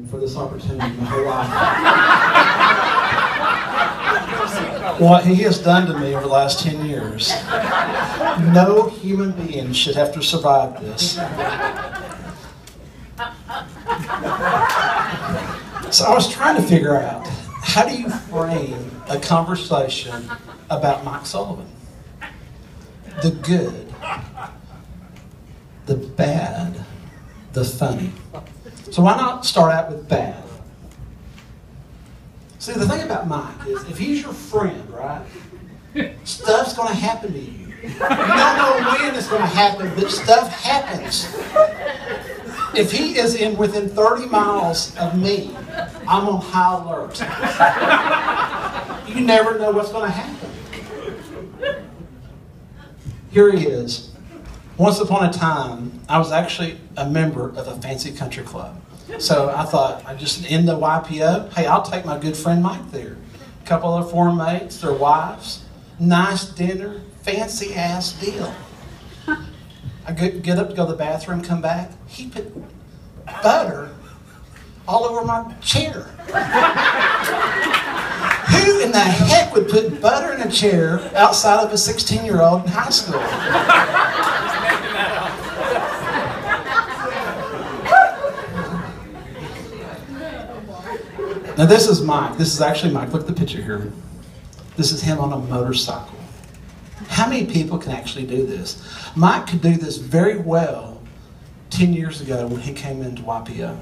for this opportunity my whole life. What he has done to me over the last 10 years, no human being should have to survive this. So I was trying to figure out, how do you frame a conversation about Mike Sullivan? The good, the bad, the funny. So why not start out with bad? See, the thing about Mike is, if he's your friend, right, stuff's going to happen to you. You don't know when it's going to happen, but stuff happens. If he is within 30 miles of me, I'm on high alert. You never know what's going to happen. Here he is. Once upon a time, I was actually a member of a fancy country club. So I thought, I just in the NTYPO, hey, I'll take my good friend Mike there. A couple of foreign mates, their wives, nice dinner, fancy ass deal. I get up to go to the bathroom, come back, he put butter all over my chair. Who in the heck would put butter in a chair outside of a 16-year-old in high school? Now this is Mike. This is actually Mike. Look at the picture here. This is him on a motorcycle. How many people can actually do this? Mike could do this very well 10 years ago when he came into YPO.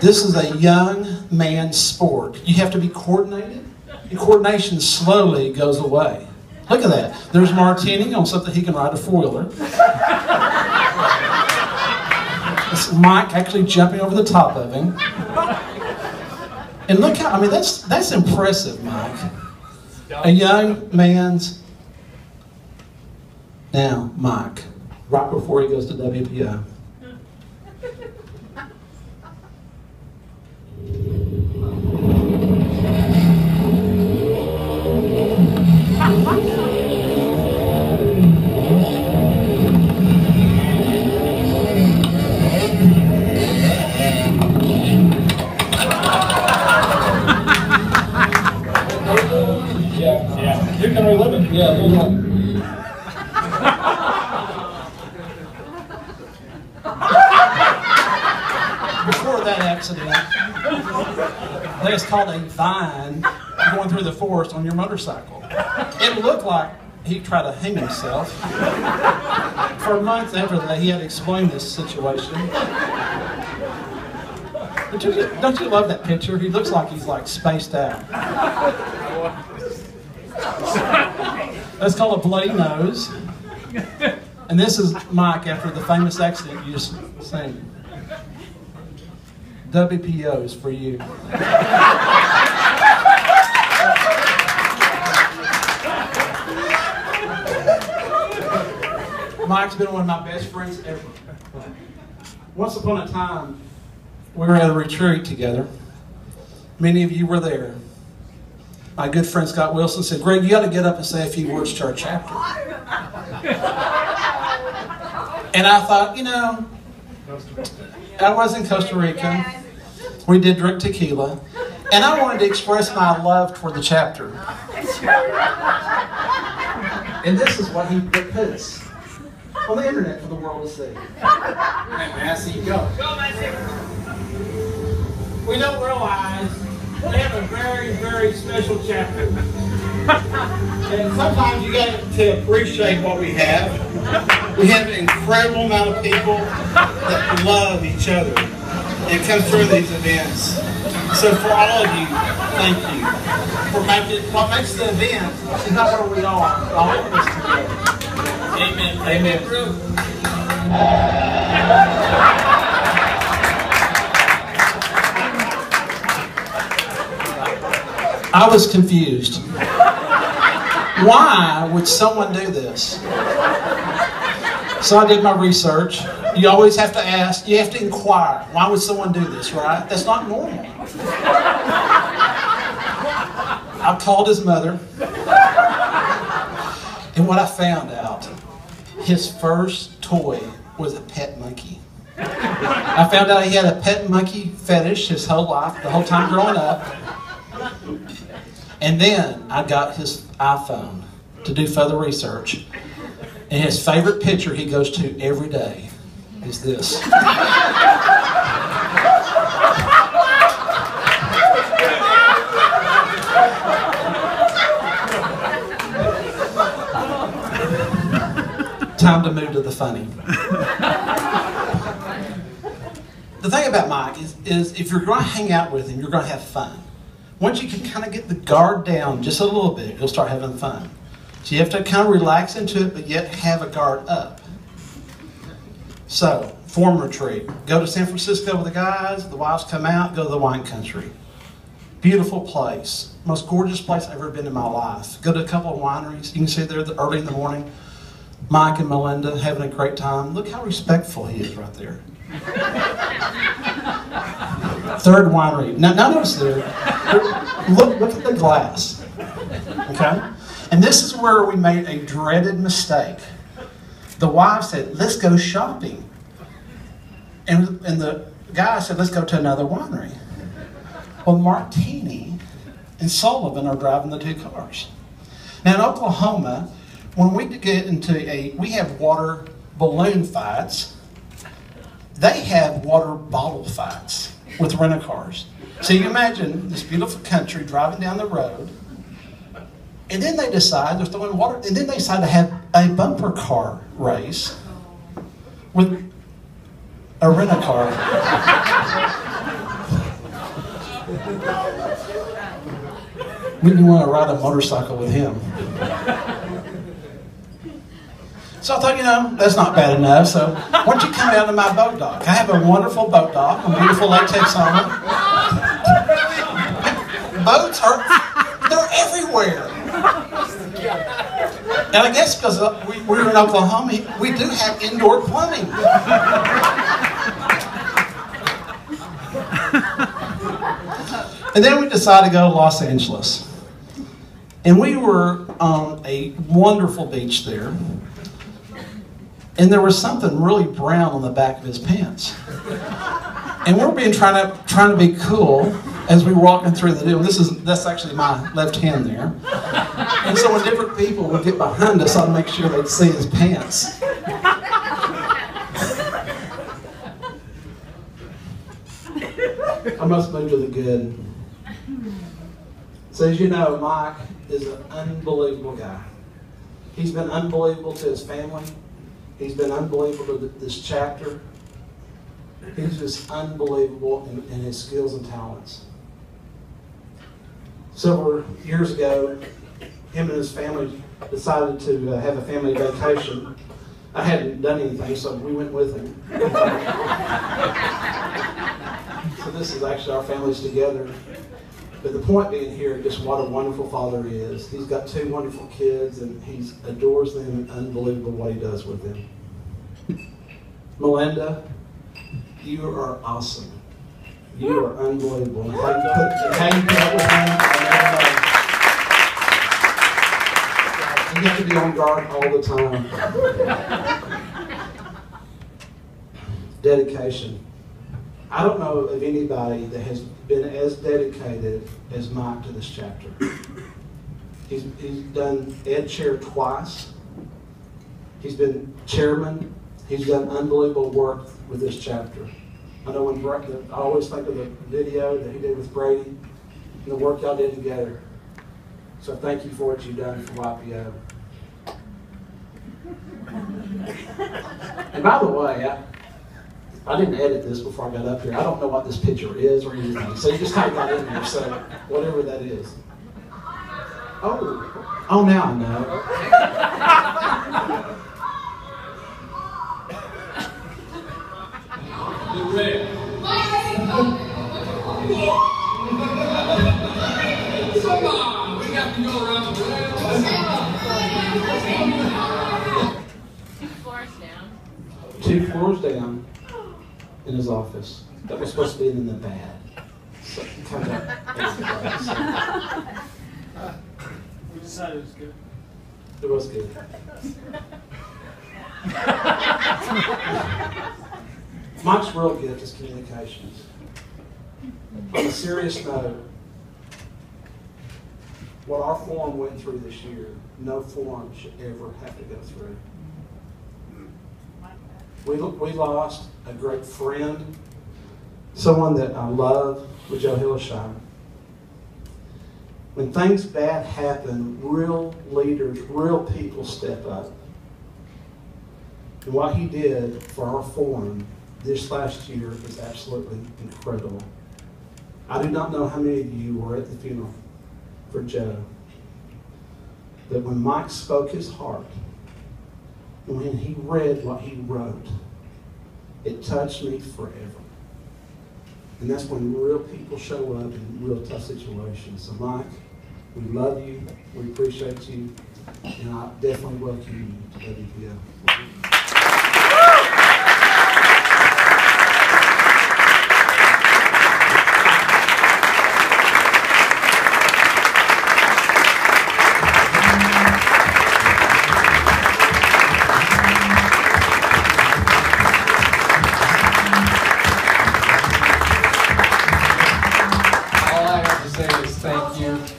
This is a young man's sport. You have to be coordinated. And coordination slowly goes away. Look at that. There's Martini on something he can ride a four-wheeler. It's Mike actually jumping over the top of him. And look how, I mean, that's impressive, Mike. A young man's... Now, Mike, right before he goes to WPO. Yeah. You can relive it. Yeah, we'll go. Before that accident, it's called a vine going through the forest on your motorcycle. It looked like he tried to hang himself. For months after that, he had to explain this situation. Don't you love that picture? He looks like he's like spaced out. That's called a bloody nose. And this is Mike after the famous accident you just seen. WPO is for you. Mike's been one of my best friends ever. Once upon a time, we were at a retreat together. Many of you were there. My good friend Scott Wilson said, Greg, you got to get up and say a few words to our chapter. And I thought, you know, I was in Costa Rica. We did drink tequila. And I wanted to express my love toward the chapter. And this is what he puts on the internet for the world to see. Massey, go. Go, Massey. We don't realize we have a very, very special chapter. And sometimes you got to appreciate what we have. We have an incredible amount of people that love each other and come through these events. So for all of you, thank you. For what makes the event is not where we are, all of us together. Amen. Amen. I was confused. Why would someone do this? So I did my research. You always have to ask, you have to inquire. Why would someone do this, right? That's not normal. I called his mother. And what I found out, his first toy was a pet monkey. I found out he had a pet monkey fetish his whole life, the whole time growing up. And then I got his iPhone to do further research. And his favorite picture he goes to every day is this. Time to move to the funny. The thing about Mike is if you're going to hang out with him, you're going to have fun. Once you can kind of get the guard down just a little bit, you'll start having fun. So you have to kind of relax into it, but yet have a guard up. So, form retreat. Go to San Francisco with the guys, the wives come out, go to the wine country. Beautiful place. Most gorgeous place I've ever been in my life. Go to a couple of wineries. You can see there early in the morning. Mike and Melinda having a great time. Look how respectful he is right there. Third winery. Now notice there. Look at the glass. Okay? And this is where we made a dreaded mistake. The wife said, let's go shopping. And the guy said, let's go to another winery. Well, Martini and Sullivan are driving the two cars. Now in Oklahoma, when we get into we have water balloon fights. They have water bottle fights with rent-a-cars. So you imagine this beautiful country driving down the road, and then they decide they're throwing water, and then they decide to have a bumper car race with a rent-a-car. We didn't want to ride a motorcycle with him. So I thought, that's not bad enough. So why don't you come down to my boat dock? I have a wonderful boat dock, a beautiful latex on it. Boats they're everywhere. And I guess because we're in Oklahoma, we do have indoor plumbing. And then we decided to go to Los Angeles. And we were on a wonderful beach there. And there was something really brown on the back of his pants. And we're trying to be cool as we were walking through the deal. That's actually my left hand there. And so when different people would get behind us, I'd make sure they'd see his pants. I must move to the good. So as you know, Mike is an unbelievable guy. He's been unbelievable to his family. He's been unbelievable to this chapter. He's just unbelievable in his skills and talents. Several years ago, him and his family decided to have a family vacation. I hadn't done anything, so we went with him. So this is actually our families together. But the point being here, just what a wonderful father he is. He's got two wonderful kids, and he adores them, and unbelievable what he does with them. Melinda, you are awesome. You are unbelievable. And how you put up with him, you have to be on guard all the time. Dedication. I don't know of anybody that has been as dedicated as Mike to this chapter. He's done Ed Chair twice. He's been chairman. He's done unbelievable work with this chapter. I know I always think of the video that he did with Brady and the work y'all did together. So thank you for what you've done for YPO. And by the way, I didn't edit this before I got up here. I don't know what this picture is or anything. So you just type that in there, so whatever that is. Oh, now I know. Come on, we have to go around the world. 2 floors down. 2 floors down in his office. That was supposed to be in the bad. So kind of. We decided it was good. It was good. Mike's real gift is communications. On a serious note, what our forum went through this year, no forum should ever have to go through. We lost a great friend, someone that I love, with Joe Hillshire. When things bad happen, real leaders, real people step up. And what he did for our forum this last year was absolutely incredible. I do not know how many of you were at the funeral for Joe. But when Mike spoke his heart, and when he read what he wrote, it touched me forever. And that's when real people show up in real tough situations. So Mike, we love you, we appreciate you, and I definitely welcome you to NTYPO.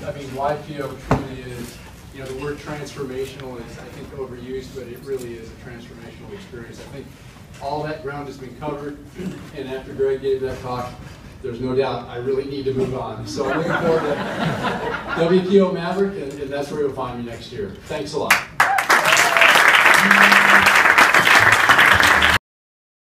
NTYPO truly is, the word transformational is, I think, overused, but it really is a transformational experience. I think all that ground has been covered, and after Greg gave that talk, there's no doubt I really need to move on. So I'm looking forward to WPO Maverick, and that's where you'll find me next year. Thanks a lot.